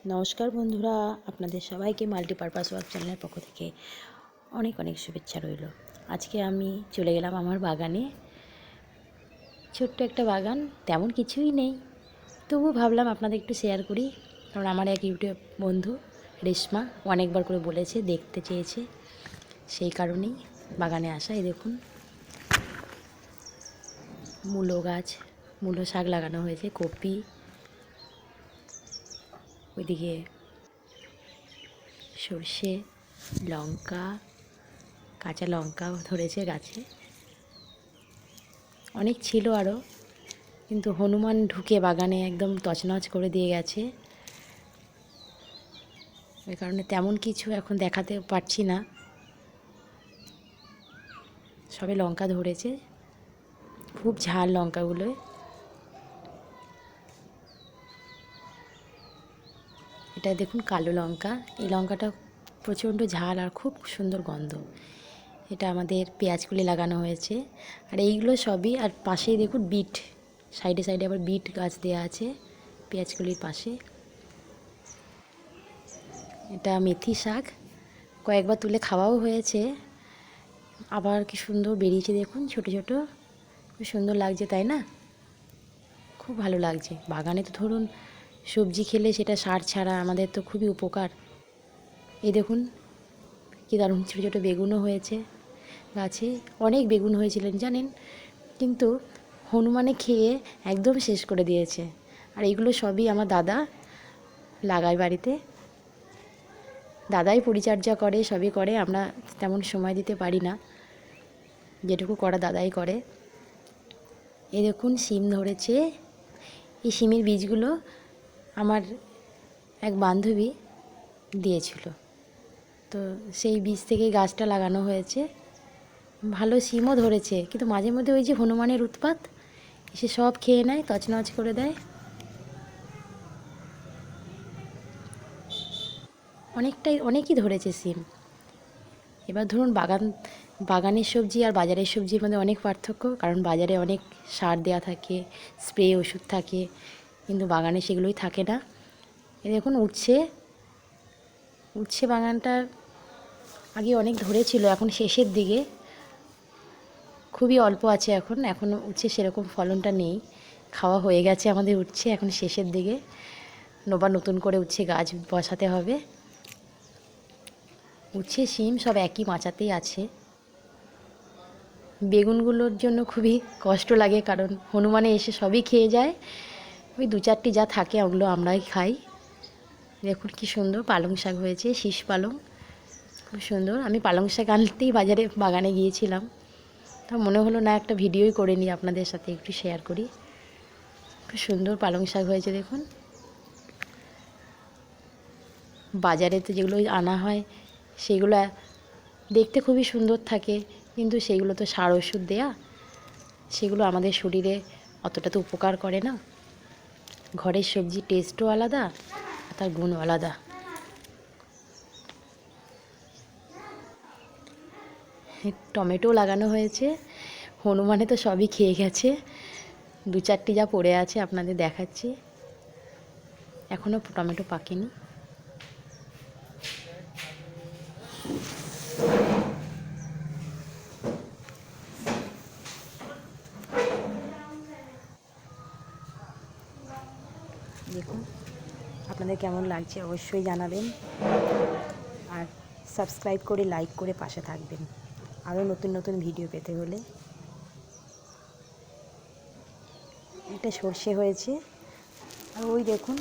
নমস্কার বন্ধুরা, আপনাদের সবাইকে মাল্টিপারপাস ওয়ার্ক চ্যানেলের পক্ষ থেকে অনেক অনেক শুভেচ্ছা রইল। আজকে আমি চলে গেলাম আমার বাগানে। ছোট্ট একটা বাগান, তেমন কিছুই নেই, তবু ভাবলাম আপনাদের একটু শেয়ার করি। কারণ আমার এক ইউটিউব বন্ধু রেশমা অনেকবার করে বলেছে, দেখতে চেয়েছে, সেই কারণেই বাগানে আসা। এই দেখুন, মূলো গাছ, মূলো শাক লাগানো হয়েছে, কপি, ওইদিকে সর্ষে, লঙ্কা, কাঁচা লঙ্কা ধরেছে গাছে। অনেক ছিল আরও, কিন্তু হনুমান ঢুকে বাগানে একদম তছনছ করে দিয়ে গেছে। ওই কারণে তেমন কিছু এখন দেখাতে পারছি না। সবে লঙ্কা ধরেছে, খুব ঝাল লঙ্কাগুলোয়। এটা দেখুন কালো লঙ্কা, এই লঙ্কাটা প্রচণ্ড ঝাল আর খুব সুন্দর গন্ধ। এটা আমাদের পেঁয়াজকলি লাগানো হয়েছে। আর এইগুলো সবই, আর পাশেই দেখুন বিট, সাইডে সাইডে আবার বিট গাছ দেওয়া আছে পেঁয়াজকলির পাশে। এটা মেথি শাক, কয়েকবার তুলে খাওয়াও হয়েছে। আবার কি সুন্দর বেরিয়েছে দেখুন, ছোট ছোট, খুব সুন্দর লাগছে, তাই না? খুব ভালো লাগছে। বাগানে তো ধরুন সবজি খেলে সেটা সার ছাড়া, আমাদের তো খুবই উপকার। এই দেখুন কি দারুণ ছোটো ছোটো বেগুনও হয়েছে গাছে। অনেক বেগুন হয়েছিলেন জানেন, কিন্তু হনুমানে খেয়ে একদম শেষ করে দিয়েছে। আর এগুলো সবই আমার দাদা লাগায় বাড়িতে, দাদাই পরিচর্যা করে, সবই করে। আমরা তেমন সময় দিতে পারি না, যেটুকু করা দাদাই করে। এই দেখুন শিম ধরেছে। এই শিমের বীজগুলো আমার এক বান্ধবী দিয়েছিল, তো সেই বীজ থেকেই গাছটা লাগানো হয়েছে। ভালো শিমও ধরেছে, কিন্তু মাঝে মধ্যে ওই যে হনুমানের উৎপাত, এসে সব খেয়ে নেয়, তছনছ করে দেয়। অনেকই ধরেছে শিম। এবার ধরুন বাগানের সবজি আর বাজারের সবজির মধ্যে অনেক পার্থক্য, কারণ বাজারে অনেক সার দেওয়া থাকে, স্প্রে ওষুধ থাকে, কিন্তু বাগানে সেগুলোই থাকে না। এ দেখুন উচ্ছে বাগানটা আগে অনেক ধরেছিল, এখন শেষের দিকে খুবই অল্প আছে। এখন উচ্ছে সেরকম ফলনটা নেই, খাওয়া হয়ে গেছে আমাদের উচ্ছে, এখন শেষের দিকে নতুন করে উচ্ছে গাছ বসাতে হবে। উচ্ছে শিম সব একই মাচাতেই আছে। বেগুনগুলোর জন্য খুবই কষ্ট লাগে, কারণ হনুমানে এসে সবই খেয়ে যায়। ওই দু চারটি যা থাকে ওগুলো আমরাই খাই। দেখুন কি সুন্দর পালং শাক হয়েছে, শীষ পালং, খুব সুন্দর। আমি পালং শাক আনতেই বাগানে গিয়েছিলাম, তা মনে হলো না একটা ভিডিওই করে নিই, আপনাদের সাথে একটু শেয়ার করি। খুব সুন্দর পালং শাক হয়েছে দেখুন। বাজারে তো যেগুলো আনা হয় সেগুলো দেখতে খুবই সুন্দর থাকে, কিন্তু সেগুলো তো সার ওষুধ দেয়া, সেগুলো আমাদের শরীরে অতটা তো উপকার করে না। ঘরের সবজির টেস্টও আলাদা, তার গুণও আলাদা। টমেটো লাগানো হয়েছে, হনুমানে তো সবই খেয়ে গেছে। দু চারটি যা পড়ে আছে আপনাদের দেখাচ্ছি, এখনও টমেটো পাকেনি। দেখুন আপনাদের কেমন লাগছে অবশ্যই জানাবেন, আর সাবস্ক্রাইব করে লাইক করে পাশে থাকবেন আরও নতুন নতুন ভিডিও পেতে হলে। এটা সর্ষে হয়েছে, আর ওই দেখুন